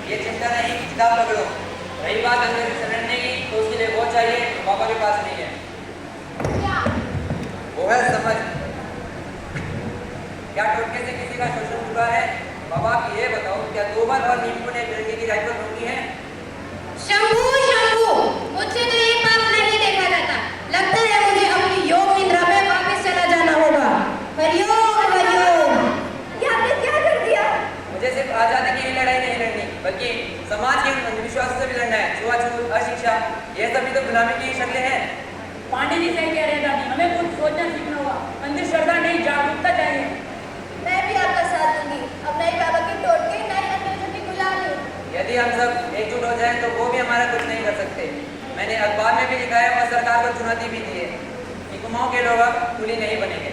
ये चिंता नहीं कि किताब पकड़ो। रही बात अंदर से समझने की तो उसके लिए वो चाहिए तो पापा के पास नहीं है। क्या? वो है समझ। क्या टोटके से किसी का शोषण हुआ है? बाबा आप ये बताओ, क्या दोबर और नींबू ने लड़के की राइफल रोकी है? शंभू शंभू, मुझसे तो ये पाप नहीं देखा जाता। लगता है मुझे अपनी योग निद्रा में वापस चला जाना होगा। हरिओम हरिओम। ये आपने क्या कर दिया? मुझे सिर्फ आजादी की ही लड़ाई नहीं लड़नी, बल्कि समाज के अंधविश्वास से भी लड़ना है। छुआछूत, अशिक्षा, ये सभी तो गुलामी की ही शक्लें हैं। पांडे जी सही कह रहे हैं दादी, हमें कुछ सोचना सीखना होगा। अंधश्रद्धा नहीं, जागरूकता चाहिए। मैं भी आपका साथ दूंगी। अब नई बाबा के टोटके, नई अंग्रेजों की गुलामी। यदि हम सब एकजुट हो जाएं तो वो भी हमारा कुछ नहीं कर सकते। मैंने अखबार में भी लिखा है और सरकार को चुनौती भी दी है कि कुमाऊं के लोग अब कुली नहीं बनेंगे।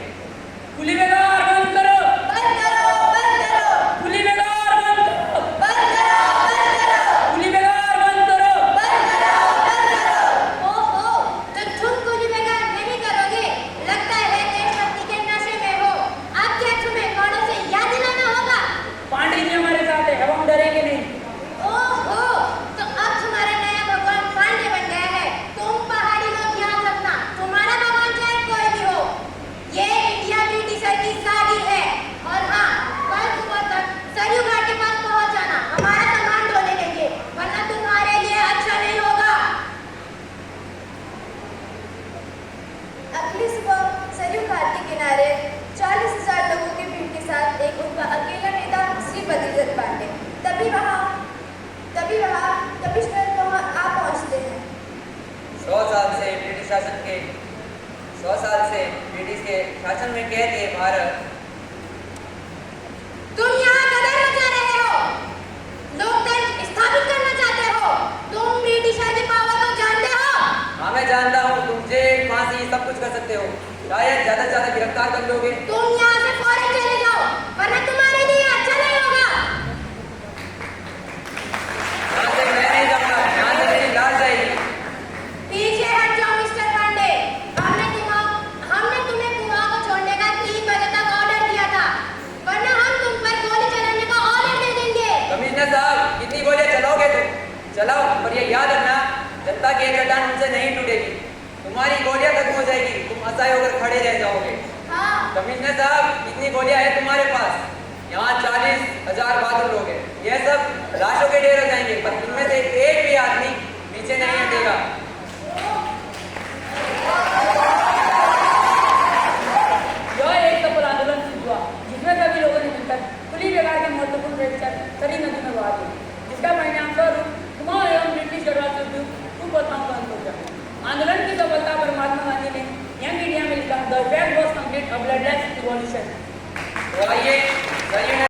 कुली बेगार बंद करो, बंद करो, बंद करो, कुली बेगार बंद करो, बंद करो, बंद करो, कुली बेगार बंद करो। बंद करो, बंद करो। ओहो, तो तुम कुली बेगार नहीं करोगे? लगता है देशभक्ति के नशे में हो। अब क्या तुम्हें कौनों से याद दिलाना होगा? पांडे जी हमारे साथ है, अब हम डरेंगे नहीं। ओहो, तो अब तुम्हारा नया भगवान पांडे बन गया है। तुम पहाड़ी लोग ध्यान रखना, तुम्हारा भगवान चाहे कोई भी हो, ये इंडिया ब्रिटिशर की साड़ी है। और हाँ, कल सुबह तक सरयू घाट के पास पहुंच जाना। हमारा सामान ढोने देंगे, वरना तुम्हारे लिए अच्छा नहीं होगा। अगली सुबह सरयू घाट के किनारे 40,000 लोगों की भीड़ के साथ एक उनका अकेला नेता श्री बद्रीदत्त पांडे तभी वहाँ कमिश्नर वहाँ आ पहुँचते हैं। 100 साल से ब्रिटिश के शासन में कैद है भारत। तुम यहाँ कदर मचा रहे हो, लोकतंत्र स्थापित करना चाहते हो। तुम ब्रिटिशर की पावर को जानते हो? हाँ मैं जानता हूँ, तुम जेल, फांसी सब कुछ कर सकते हो। शायद ज्यादा से ज्यादा गिरफ्तार कर लोगे। तुम यहाँ से फौरन चले जाओ, वरना तुम्हारे लिए अच्छा नहीं होगा। यहाँ से मैं नहीं जाऊंगा, यहाँ से मेरी लाश जाएगी। पीछे हट जाओ मिस्टर पांडे। हमने तुम्हें कुआं को छोड़ने का 3 बजे तक ऑर्डर दिया था, वरना हम तुम पर गोली चलाने का ऑर्डर दे देंगे। कमिश्नर साहब कितनी गोलियां चलाओगे तुम? चलाओ, पर ये याद रखना जनता की एक चट्टान उनसे नहीं टूटेगी। तुम्हारी गोलियां खत्म हो जाएगी, तुम असहाय होकर खड़े रह जाओगे। हाँ, कमिश्नर साहब कितनी गोलियां हैं तुम्हारे पास? यहाँ 40,000 बहादुर लोग हैं। ये सब लाशों के ढेर हो जाएंगे, पर इनमें से एक भी आदमी पीछे नहीं हटेगा। यह एक सफल आंदोलन सिद्ध हुआ, जिसमें सभी लोगों ने मिलकर कुली बेगार के महत्वपूर्ण रेखचर सरी नदी में बहा दिए, जिसका परिणाम स्वरूप कुमाऊं एवं ब्रिटिश गणराज्य युद्ध कुप्रथाओं का अंत हो गया। आंदोलन की सफलता पर महात्मा गांधी ने यंग इंडिया में लिखा, the effect was complete, a bloodless revolution. तो आइए